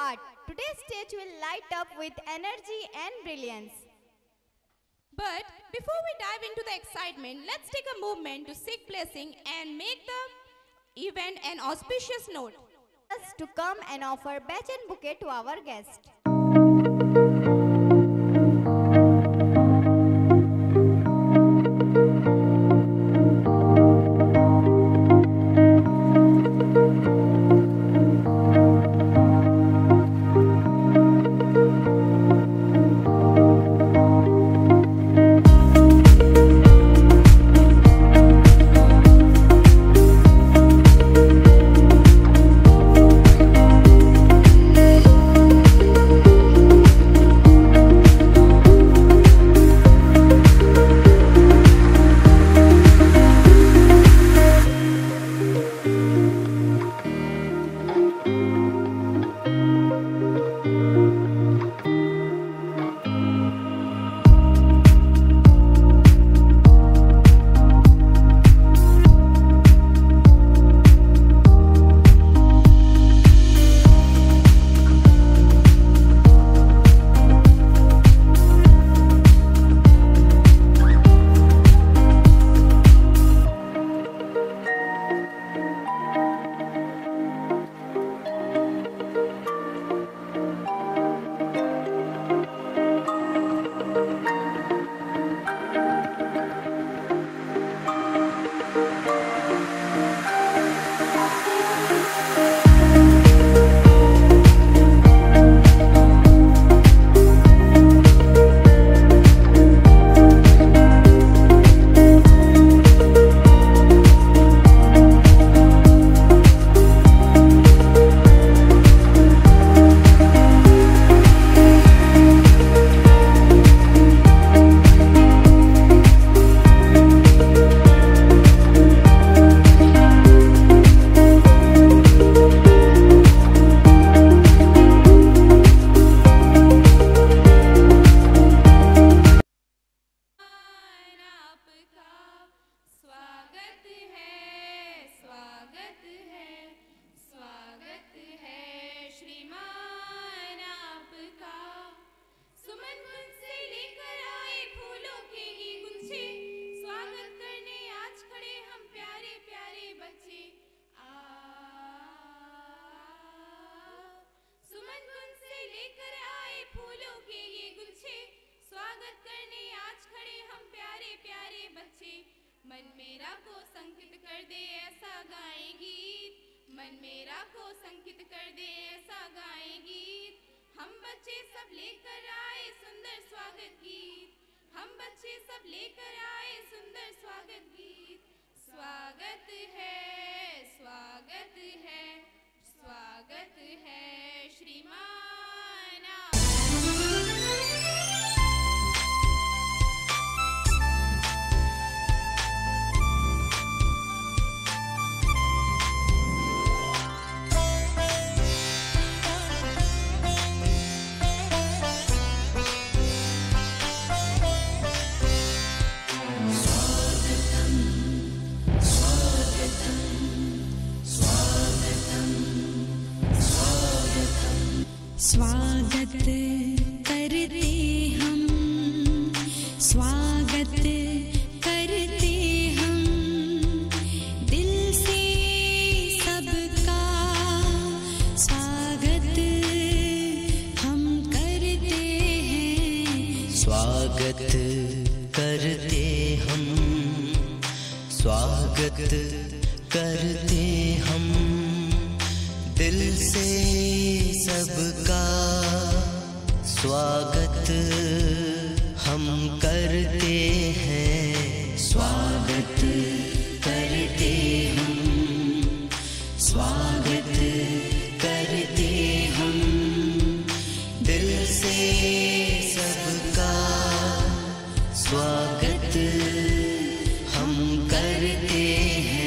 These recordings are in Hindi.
art. Today's stage will light up with energy and brilliance. But before we dive into the excitement, let's take a moment to seek blessing and make the event an auspicious note. Us to come and offer batch and bouquet to our guest. मन मेरा को संकित कर दे ऐसा गाएं गीत, मन मेरा को संकित कर दे ऐसा गाएं गीत। हम बच्चे सब लेकर आए सुंदर स्वागत गीत, हम बच्चे सब लेकर आए सुंदर स्वागत गीत। स्वागत है स्वागत है स्वागत है श्रीमान। स्वागत करते हम, स्वागत करते हम, दिल से सबका स्वागत हम करते हैं। स्वागत करते हम, स्वागत करते हम, दिल से सबका स्वागत हम करते हैं। स्वागत करते हम, स्वागत करते हम, दिल से सबका स्वागत हम करते हैं।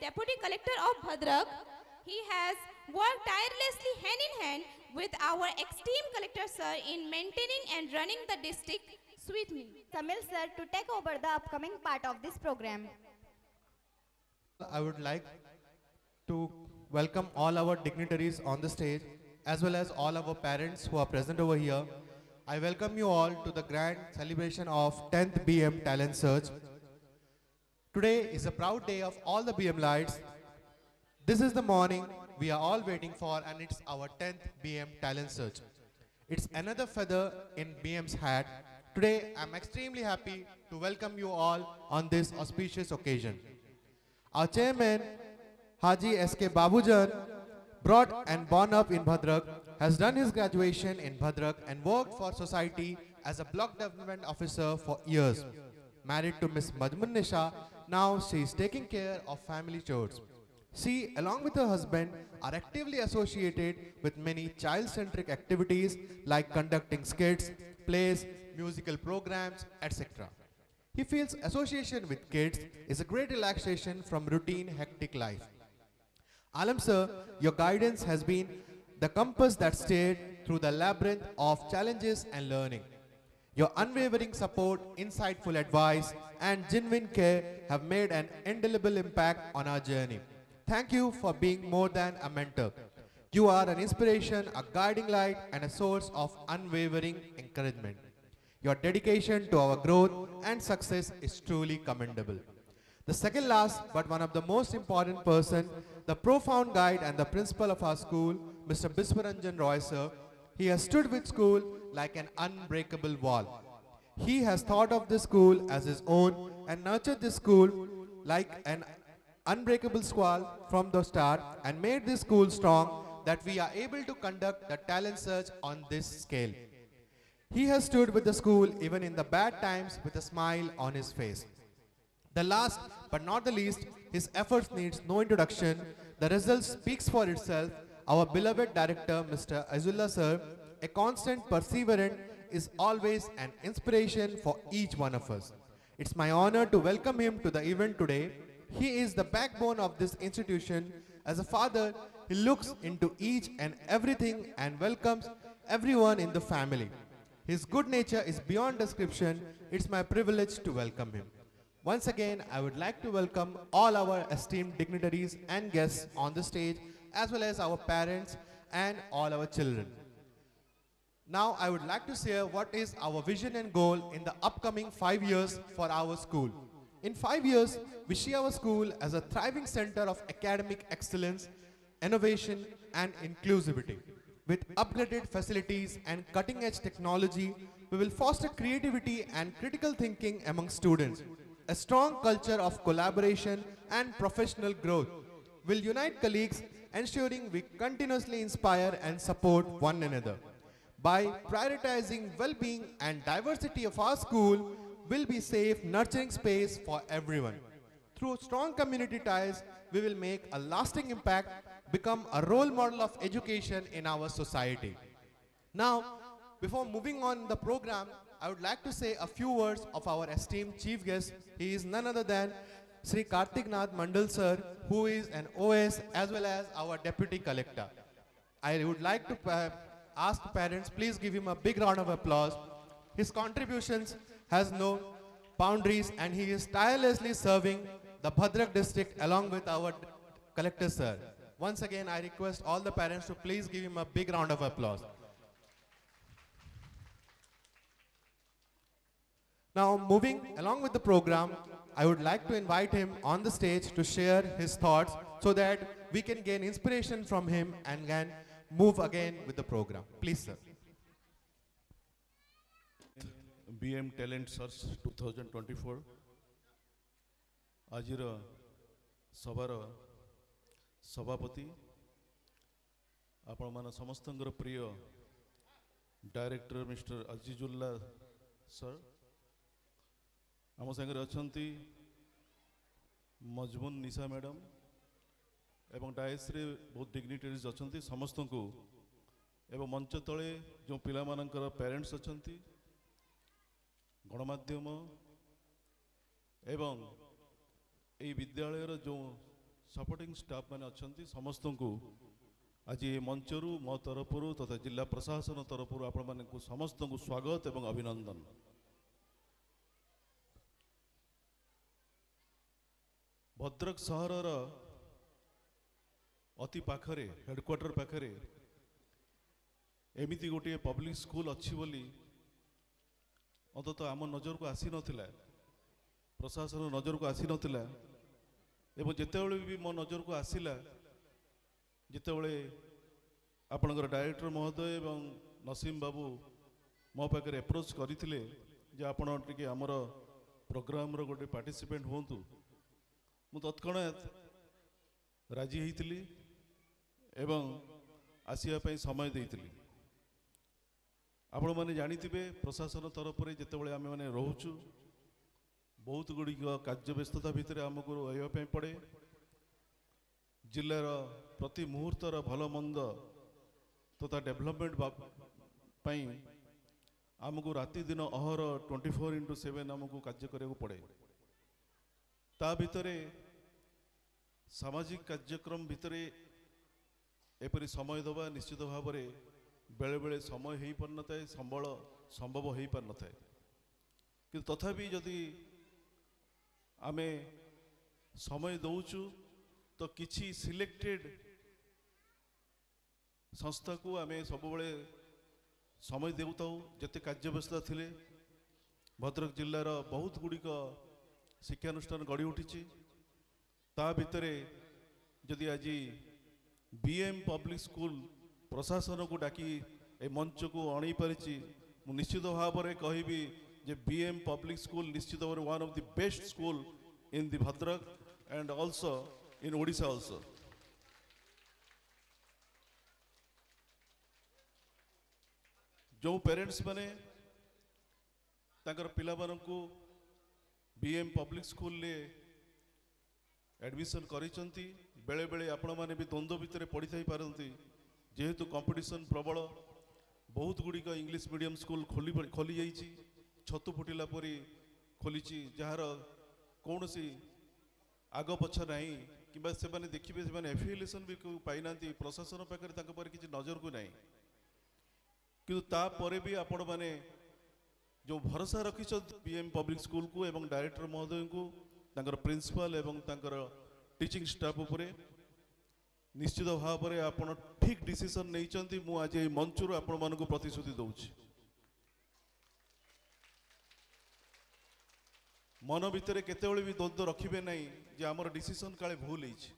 Deputy Collector of Bhadrak. He has worked tirelessly hand in hand with our esteemed Collector Sir in maintaining and running the district smoothly. Samil sir to take over the upcoming part of this program. I would like to welcome all our dignitaries on the stage as well as all our parents who are present over here. I welcome you all to the grand celebration of 10th BM Talent Search. Today is a proud day of all the BM lights. This is the morning we are all waiting for, and it's our 10th BM Talent Search. It's another feather in BM's hat. Today I'm extremely happy to welcome you all on this auspicious occasion. Our chairman, Haji S.K. Babujan, brought and born up in Bhadrak, has done his graduation in Bhadrak and worked for society as a block development officer for years. Married to Miss Madhman Nisha, now she is taking care of family chores. She, along with her husband, are actively associated with many child-centric activities like conducting skits, plays, musical programs, etc. He feels association with kids is a great relaxation from routine, hectic life. Alam sir, your guidance has been the compass that steered through the labyrinth of challenges and learning. Your unwavering support, insightful advice, and genuine care have made an indelible impact on our journey. Thank you for being more than a mentor. You are an inspiration, a guiding light, and a source of unwavering encouragement. Your dedication to our growth and success is truly commendable. The second last, but one of the most important person, the profound guide and the principal of our school, Mr. Biswaranjan Roy sir, he has stood with school like an unbreakable wall. He has thought of this school as his own and nurtured this school like an unbreakable squall from the start and made this school strong that we are able to conduct the talent search on this scale. He has stood with the school even in the bad times with a smile on his face. The last but not the least, his efforts needs no introduction. The result speaks for itself. Our beloved director, Mr. Azullah sir, a constant perseverant, is always an inspiration for each one of us. It's my honor to welcome him to the event today. He is the backbone of this institution. As a father, he looks into each and everything and welcomes everyone in the family. His good nature is beyond description. It's my privilege to welcome him. Once again, I would like to welcome all our esteemed dignitaries and guests on the stage, as well as our parents and all our children. Now, I would like to share what is our vision and goal in the upcoming 5 years for our school. In 5 years, we see our school as a thriving center of academic excellence, innovation, and inclusivity. With upgraded facilities and cutting-edge technology, we will foster creativity and critical thinking among students. A strong culture of collaboration and professional growth will unite colleagues, ensuring we continuously inspire and support one another. By prioritizing well-being and diversity of our school, will be safe, nurturing space for everyone. Through strong community ties, we will make a lasting impact, become a role model of education in our society. Now, before moving on the program, I would like to say a few words of our esteemed chief guest. He is none other than Sri Kartik Nath Mandal sir, who is an OS as well as our deputy collector. I would like to ask parents, please give him a big round of applause. His contributions has no boundaries and he is tirelessly serving the Bhadrak district along with our collector sir. Once again, I request all the parents to please give him a big round of applause. Now, moving along with the program, I would like to invite him on the stage to share his thoughts so that we can gain inspiration from him and can move again with the program. Please, sir. BM Talent Search 2024 आजिर सभार सभापति आपण मान समस्तंकर प्रिय डायरेक्टर मिस्टर अजीजुल्ला सर आम सागर अच्छा मजमुन निशा मैडम एवं डायस रे बहुत डिग्निटरीज अच्छा समस्त को एवं मंच तले जो पिला मानकर पेरेंट्स अच्छा गणमाध्यम एवं यही विद्यालय जो सपोर्टिंग स्टाफ मैंने अच्छा समस्त को आज ये मंचरू मो तरफ तथा जिला प्रशासन तरफ आपण मानक समस्त को स्वागत एवं अभिनंदन। भद्रक सहर अति पाखरे हेडक्वार्टर पाखरे एमती गोटे पब्लिक स्कूल अच्छी बोली अंततः आम नजर को आसी नथिला, प्रशासन नजर को आसी नथिला एवं जेतेबेले भी मो नजर को आसिला जितेबले आपणकर डायरेक्टर महोदय एवं नसीम बाबू मो पाखे एप्रोच करते जे आपण टिके आमर प्रोग्राम रो गोटे पार्टिसिपेंट होंतु मु तत्क्षणात राजी होइतिली एवं आसिया पई समय देइतिली। आपण माने जानिथिबे प्रशासन तरफ रे जेतेबले आमे माने रहउछु बहुत गुडी कार्य व्यस्तता भितर आमको रहिबा पई पड़े। जिलार प्रति मुहूर्तर भल मंद तथा डेवलपमेंट आमको राति दिन अहर 24/7 आमको कार्य करने पड़े। ता भितरे सामाजिक कार्यक्रम भितरे एपरी समय दबा निश्चित भाव में बेले बेले समय हो पार न था, संबल संभव हो पार न था, कि तथापि जदि आमे समय दौचु तो किछि सिलेक्टेड संस्था को आमे सब बड़े समय देउताऊ। जते कार्य व्यवस्था थिले भद्रक जिल्लार बहुत गुड़िक शिक्षानुष्ठान गढ़ी उठी ता भितरे जदि आज बीएम पब्लिक स्कूल प्रशासन को डाकी ए मंच को अणई पारिछि मु निश्चित भाव में कहबी जे बीएम पब्लिक स्कूल निश्चित भाव one of the best school in the Bhadrak and also in Odisha also. जो पेरेंट्स माने ताकर पिला मानकु बीएम पब्लिक स्कूल ले एडमिशन करिसंती बेले बेले आपण माने भी द्वंद्व भितर पड़ी थाई पारंती जेहेतु कंपटीशन प्रबल बहुत गुड़ी इंग्लिश मीडियम स्कूल खोली जाइछि छतु फुटिला परी खोलीछि जार कौन सी आग पछ नहीं कि देखिए से एफिलिएशन भी पाई ना प्रशासन पाखे किसी नजर को नहीं कि तापर भी आपण मैंने जो भरोसा रखी बीएम पब्लिक स्कूल को एवं डायरेक्टर महोदय को तांकर प्रिंसिपल एवं तांकर टीचिंग स्टाफ उपरे निश्चित भाव में आपण ठीक डिसीजन नहीं मु आज ये मंचर आपण मानक प्रतिश्रुति दौची मन भितर केतेबेले भी द्वंद्व रखिबे नहीं जे आमर डिसीजन काले भूल होइछि।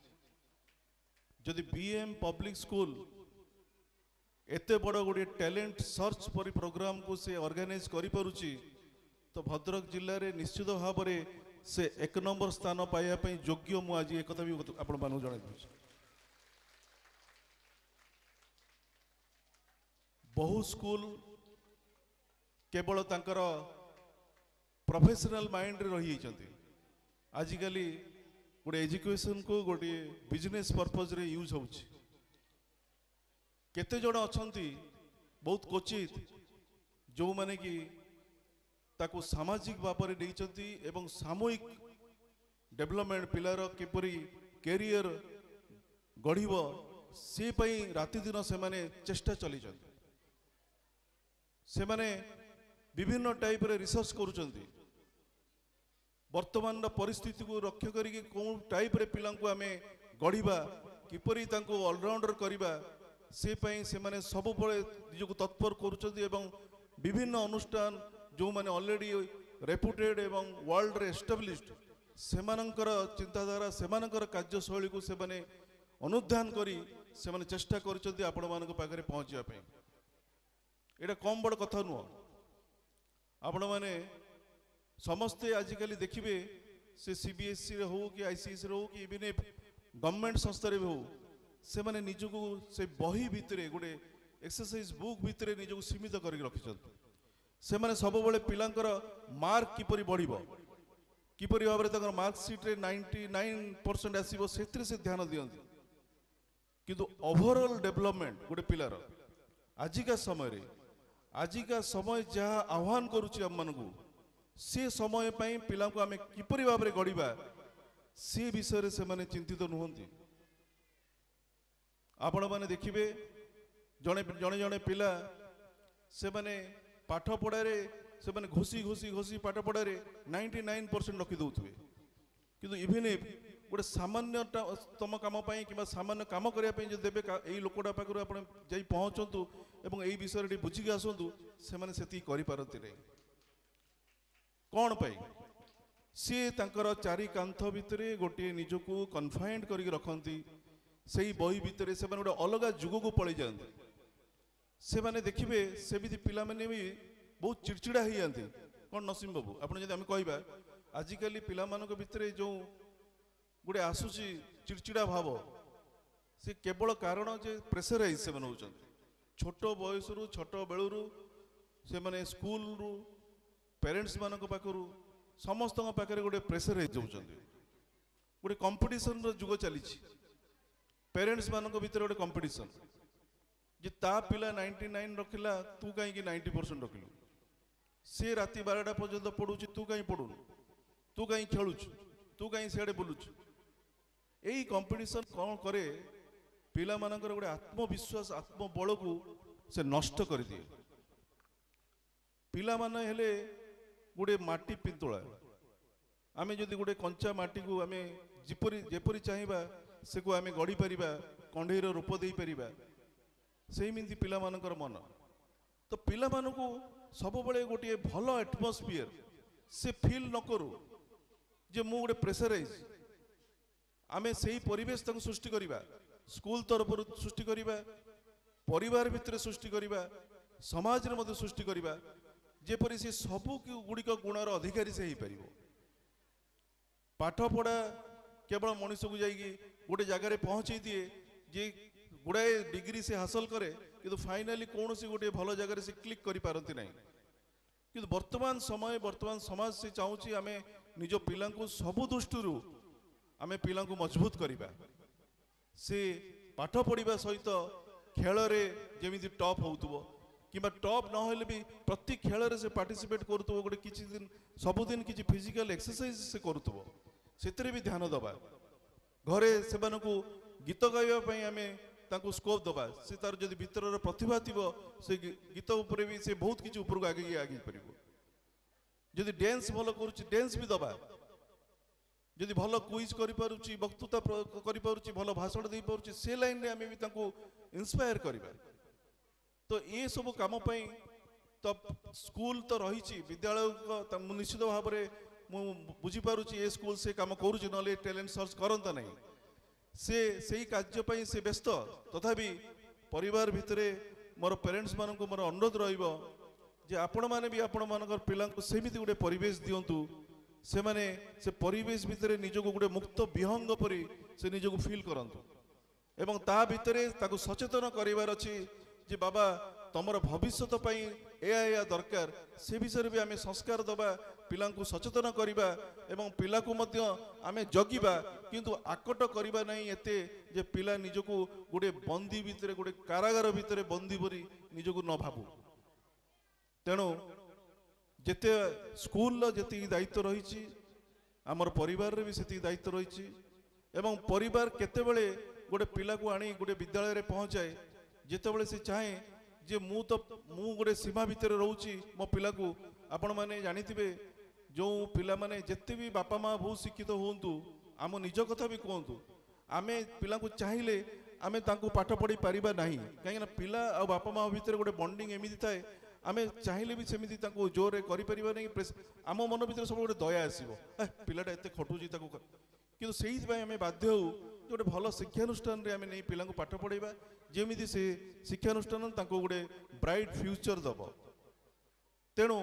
जदि बीएम पब्लिक स्कूल एते बड़ गोटे टैलेंट सर्च परी प्रोग्राम को से ऑर्गेनाइज करि पारुछि तो भद्रक जिल्ला रे निश्चित भाव में से 1 नंबर स्थान पाइबा पई योग्य मु आज एक कथा भी आपण मानु जणाइ दउछि। बहु स्कूल केवल तांकर प्रोफेशनल माइंड रही आजिकली गोटे एजुकेशन को गोटे बिजनेस पर्पज रे यूज होउछि। केते जण अछंती बहुत क्वचित जो माने कि ताको सामाजिक बापर देइचंती एवं सामूहिक डेवलपमेंट पिलार किपरि कैरियर गढ़िब से पई राति दिन से माने चेष्टा चली से माने विभिन्न टाइप रे रिसर्च करूचंती वर्तमान परिस्थिति को रक्षा करिके कौन टाइप रे पिला को आमे गढ़िबा किपरि तांको ऑलराउंडर करिबा से पई से माने सब बळे निजको तत्पर करूचंती एवं विभिन्न अनुष्ठान जो माने ऑलरेडी रेपुटेड एवं वर्ल्ड रे एस्टाब्लिश्ड सेमानंकर चिंताधारा सेमानंकर कार्यशैली को से माने अनुधान करी से माने चेष्टा करूचंती आपण मानक पाखरे पहुंचिया पई। एटा कम बड़ कथा नुह आपण माने समस्ते आजिकली देखिए से सीबीएसई रे हो कि आईसीएसई रे हो कि इवन गवर्नमेंट संस्था रे हो से माने निजको से बही भितरे गोटे एक्सरसाइज बुक भितरे निजको सीमित करके रखिछंती से माने सब बळे पिलांकर मार्क किपरि बढ़िबो किपरि भाबरे तांकर मार्क शीट रे 99% आसीबो सेत्रे से ध्यान दियंती किंतु ओवरऑल डेवलपमेंट गोटे पिलार आजिका समय जहाँ आह्वान करुच्ची आम मानू से समय पिला को आम किपरि भाव में गढ़ा से विषय से माने चिंतित नुहंती आपण माने देखिबे जणे जणे जणे पिला से माने पाठ पढ़ारे से माने घोषी घोषी घोषी पाठ पढ़ारे 99% रखी दउथबे किंतु इवन गोटे सामान्य तम काम कि सामान्य काम करने जो देवे यही लोकटा पाखर आप पहुँचतु और यही विषय बुझिकी आसतु से पारती नहीं कौन पाई सी तांकर चारि कांथ भितर गोटे निजक कन्फाइंड कर रखती से बही भितर से गोटे अलग जुग को पलि जाते से माने देखिए सेमती पिला माने भी बहुत चिड़चिड़ा हो जाती कौन नसीम बाबू आप कहवा आजिकल पिला भितर जो गोटे आसूची चिड़चिड़ा भाव से केवल कारण जे प्रेसराइज से होती छोट बयस छोट बेलू से माने स्कूल रु पेरेंट्स मान पाखु समस्त पाखे गोटे प्रेसराइज होती गोटे कंपटीशन जुग चली पेरेंट्स मान भीतर गोटे कंपटीशन जे ता पिला 99 रखिला तू कहीं 90% रखिलु से राति 12टा पर्यंत पढ़ुची तू कहीं पढ़ुनु तू कहीं खेलुचु तू कहीं सियाड़े बुलुचु यही कंपटीशन कौन करे पिला मानकर गोटे आत्मविश्वास आत्मबल को से नष्ट कर दिए पिला माने हेले गोटे माटी पिंतुला आमे जदि गोटे कंचा माटी को आमे जेपरी चाहिबा से को आमे गढ़ी परिबा कंढेर रूप दे परिबा सेमिति पिला मानकर मन तो पिला मानकु सब बळे गोटे भल एटमॉस्फियर से फील न करू जे मु गोटे प्रेशराइज आमे सेही परिवेश तक सृष्टि करिबा स्कूल तरफ सृष्टि करिबा परिवार भितर सृष्टि करिबा समाज रे मध्य सृष्टि करिबा जेपरि से सबु गुड़िक गुणर अधिकारी से ही परिबो पाठ पढ़ा केवल मनुष्य को जाइए गोटे जगार पहुँचे दिए जे गुड़ाए डिग्री से हासिल करे कि फाइनाली कौन सी गोटे भल जगार से क्लिक कर पारती नहीं कि वर्तमान समय वर्तमान समाज से चाहूँगी आम निज पिला सबु दृष्टि आम पिला मजबूत करवा से पाठ पढ़ा सहित खेल जमी टॉप हो कि टॉप न भी प्रति खेल से पार्टिसिपेट करुव गोटे किसी दिन सबुदिन किसी फिजिकल एक्सरसाइज से करुव से भी ध्यान दबा घरे से गीत गाइबा आम तांको स्कोप दबा से तार जदि भीतर प्रतिभा थी से गीत उपरे भी से बहुत किसी उपरको आगे आगे पार जदि डांस भल करुच्ची डांस भी दबा जदि भल क्विज करि वक्तृता करि भल भाषण दे पारुच्ची से लाइन रे आम भी तांको इंस्पायर करवा तो ये सब काम तो स्कूल तो रही विद्यालय निश्चित भाव में मुझे बुझीपारुची ये स्कूल से काम करुच्ची ना टैलेंट सर्च करता नहीं से कार्य से व्यस्त तथापि परिवार भितर मोर पेरेंट्स मान को मोर अनुरोध रहिबो जे आपण माने भी आपण मानकर पिला को सेमिति गोटे परिवेश दियंतु से माने से परिवेश भितर निजको गोटे मुक्त विहंग परि से निजको फील करंतु एवं ता भितर ताको सचेतन करिवार अछि जे बाबा तमर भविष्यत पई एया दरकार से विषय भी आम संस्कार दबा पिला सचेतन करवा एवं पिला को मध्य आमे जगिबा किंतु आकट करवा नहीं एते जे पिला निजको गोटे बंदी भितर गोटे कारागार भितर बंदी परी निजको न भाबू तेणु जेते स्कूल जेति दायित्व रही आमर परिवार रे भी सेति दायित्व रही एवं परिवार केतेबेले गोटे पिला को आनी गोटे विद्यालय रे पहुंचाए जेतेबेले से चाहे जे मु गोटे सीमा भितर रोची मो पिला को आपण माने जानिथिबे जो पिला माने जेते भी बापा माँ बहुत शिक्षित होंतु आम निज कथा भी कहतु आमे पिला को चाहिए आमे तांको पाठ पढ़ी पारिबा नहीं कहीं पिला और बापा माँ भितर गोटे बॉन्डिंग एमती थाए आमे चाहिए भी सेमती तांको जोर करि परिबा नहीं आम मन भितर सब गोटे दया आसीबो पिलाटा एते खटुची ताको किंतु सेही भाई आमे बाध्य हो गोटे भल शिक्षानुष्ठान रे आमे नहीं पिला को पाठ पढ़ाइबा जेमिति से शिक्षानुष्ठान तांको गोटे ब्राइट फ्यूचर दब तेणु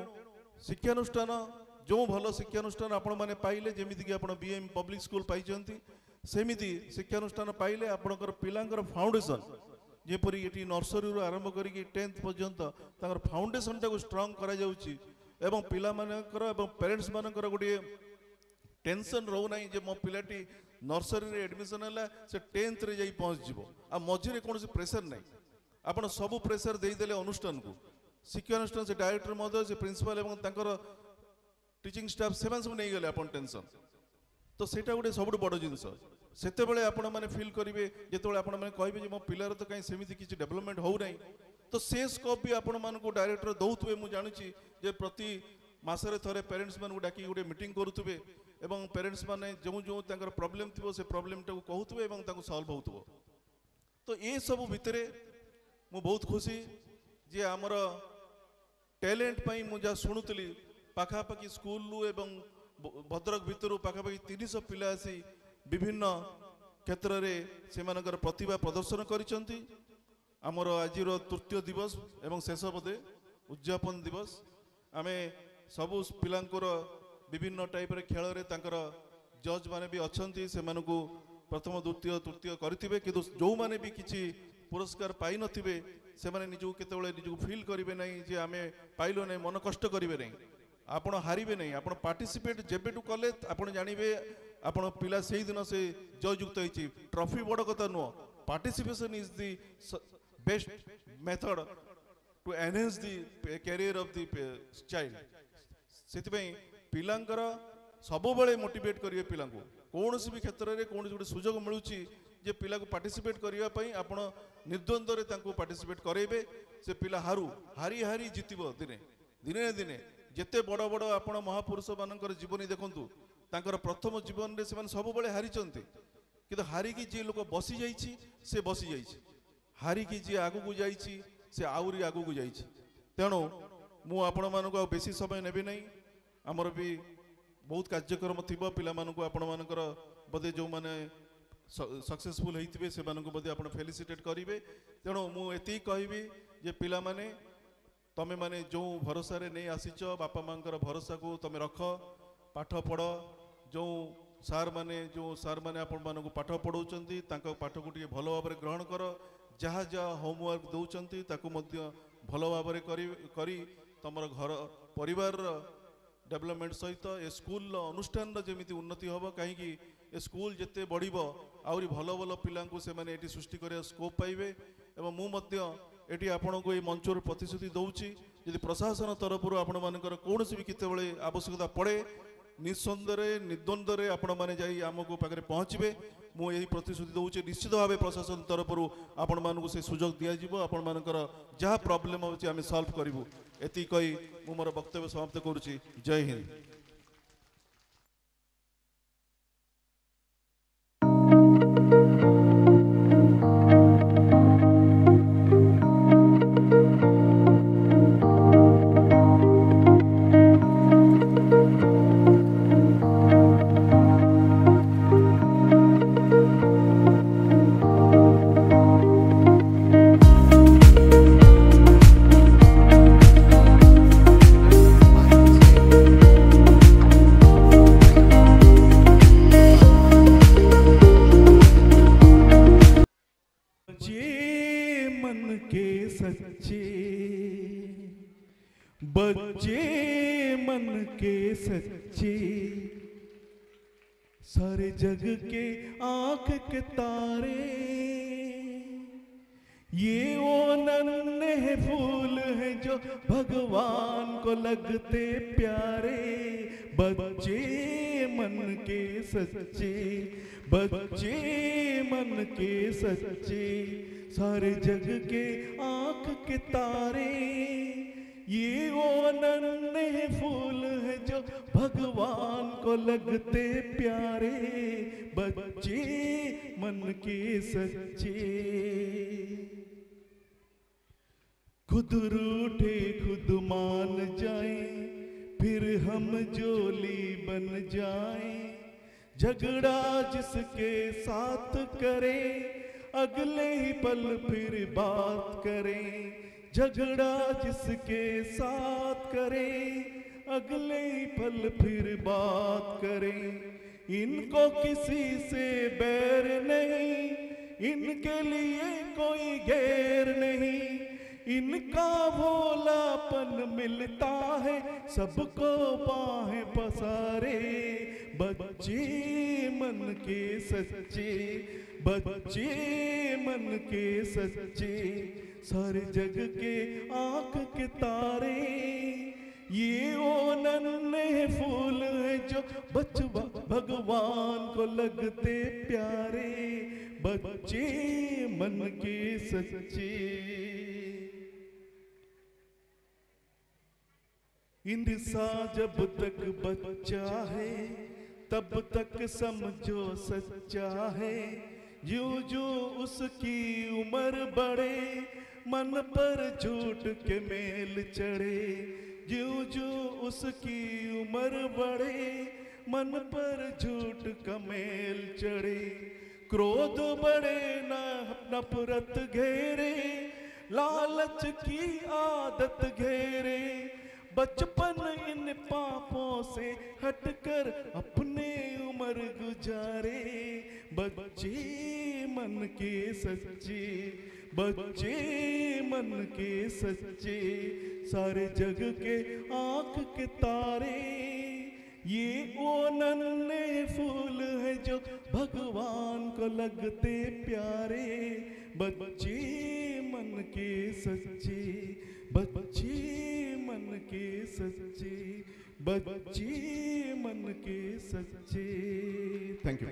शिक्षानुष्ठान जो भल शिक्षानुष्ठान आपण माने पाइले जेमिति कि आपण बीएम पब्लिक स्कूल पाइछंती सेमिति शिक्षानुष्ठान पाइले आपणकर पिलांकर फाउंडेशन जेपरि एटी नर्सरी रो आरंभ करिक 10th पर्यंत तांकर फाउंडेशन टाको स्ट्रांग करा जाउची एवं पिला मानकर एवं पेरेंट्स मानकर गोटे टेंशन रहू नाही जे मो पिलाटी नर्सरी रे एडमिशन हला से 10th रे जाई पहुंच जिवो आ मझिरे कोनोसी प्रेशर नाही आपण सब प्रेशर देई देले अनुष्ठान को शिक्षानुष्ठान से डायरेक्टर महोदय से प्रिंसिपल एवं तांकर टीचिंग स्टाफ से सब नहीं गले अपन टेंशन तो सेटा गोटे सब बड़ जिनस सेतेबेले आपण माने फील करिवे जेतेबेले आपण माने कहबे जे मो पिलार तो कहीं सेमिति किछि डेवलपमेंट हो नै तो से स्कोप भी आपण मानको डायरेक्टर दउतबे मु जानुची जे प्रति मासरे थरे पेरेंट्स मानको डाकी गोटे मीटिंग करूतबे एवं पेरेंट्स माने जो जो तांकर प्रॉब्लम थिबो से प्रॉब्लम टाको कहूतबे एवं ताको सॉल्व होतबो तो ये सब भितरे मु बहुत खुशी जे हमर टैलेंट पई मु जा सुनुतली पाखापाखि स्कूल एवं भद्रक भितर पाखापाखि 300 पिला आसी विभिन्न क्षेत्र रे सेमानकर प्रतिभा प्रदर्शन करिसंती आमर आज तृतीय दिवस एवं शेष पदे उद्यापन दिवस आमे सबु पिलांकर विभिन्न टाइप रे खेल रे तांकर जज माने भी अछंती सेमानकु प्रथम द्वितीय तृतीय करथिबे किंतु जो माने भी किछि पुरस्कार पाई नथिबे से माने निजु केतेबेले निजु फील करिवे नै जे आमे पाइलो नै मन कष्ट करिवे नै आपण हारिबे नै आपण पार्टिसिपेट जेबेटू कले आपण जानिबे आपण पिला सेही दिन से जययुक्त होइछि ट्रॉफी बड़ कथा no participation is the best method to enhance the career of the child सेति पई पिलांकर सब बेले मोटिवेट करिवे पिलांको कोनोसी भी क्षेत्र रे कोनोसी गोटे सुजोग मिलुछि जे पिला को पार्टिसिपेट करिया पई आपण निर्द्वंद रे तांको पार्टिसिपेट करेबे से पिला हारी हारी जितिबो दिने दिने दिने जेते बड़ बड़ आपण महापुरुष मानकर जीवनी देखंतु तांकर प्रथम जीवन रे से सब बेले हारी चंती किंतु हारी की जे लोक बसी जाईछि से बसी जाईछि हारी की जे आगु को जाईछि से आउरी आगु को जाईछि तेणु मु आपण मानको बेसी समय नेबे नै हमर भी बहुत कार्यक्रम थिबो पिला मानको आपण मानकर बदे जो माने सक्सेसफुल होइतिबे से मानको बदे आपण फेलिसिटेट करिवे तेणु मु एति कहबी जे पिला माने तमे माने जो भरोसा रे नहीं आसीच बापा मांकर भरोसा को तमे रख पाठ पढ़ जो सार माने आपण मानको पाठ पढ़ौचंती तांको पाठ को टिके भलो भाबरे ग्रहण कर जहा जहा होमवर्क दउचंती ताको मध्य भलो भाबरे करी तमर घर परिवार डेवलपमेंट सहित ए स्कूल अनुष्ठान जमीती उन्नति हम कहीं ए स्कूल जिते बढ़िबो आउरी भलो भलो पिलांको से माने एटी सृष्टि करिया स्कोप पाइबे एवं मु मध्य एटी आपनको ए मंचर प्रतिश्रुति दउची यदि प्रशासन तरफ आपण मानकर कोनोसी भी केतेबेले आवश्यकता पड़े निसंदेह निर्द्वंद्व आपण माने जाई आमको पाखरे पहुँचबे मु यही प्रतिश्रुति दउची निश्चित भाव प्रशासन तरफ आपण मानकु से सुजोग दिया जिवो आपण मानकर जहाँ प्रॉब्लम होची आमे सॉल्व करिवु एति कही मु मोर वक्तव्य समाप्त करूची जय हिंद। बच्चे मन के सच्चे सारे जग के आंख के तारे ये वो नन्हे फूल हैं जो भगवान को लगते प्यारे बच्चे मन के सच्चे बच्चे मन के सच्चे सारे जग के आंख के तारे ये वो नन्हे फूल हैं जो भगवान को लगते प्यारे बच्चे मन के सच्चे खुद रूठे खुद मान जाए फिर हम जोली बन जाए झगड़ा जिसके साथ करे अगले ही पल फिर बात करें झगड़ा जिसके साथ करे अगले ही पल फिर बात करें इनको किसी से बैर नहीं इनके लिए कोई गैर नहीं इनका भोलापन मिलता है सबको बाहें पसारे बच्चे मन के सच्चे बच्चे मन के सच्चे सारे जग के आंख के तारे ये वो नन्हे फूल हैं जो बचवा भगवान को लगते प्यारे, बच्चे मन के सच्चे। इंसान जब तक बच्चा है तब तक समझो सच्चा है, जो जो उसकी उम्र बढ़े मन पर झूठ के मेल चढ़े, जो जो उसकी उम्र बढ़े मन पर झूठ का मेल चढ़े। क्रोध बढ़े ना नफरत घेरे, लालच की आदत घेरे, बचपन इन पापों से हटकर अपने उम्र गुजारे, बच्चे मन के सच्चे, बच्चे मन के सच्चे, सारे जग के आंख के तारे, ये वो नन्हे फूल है जो भगवान को लगते प्यारे, बच्चे मन के सच्चे, बच्चे मन के सच्चे, बच्चे मन के सच्चे। Thank you.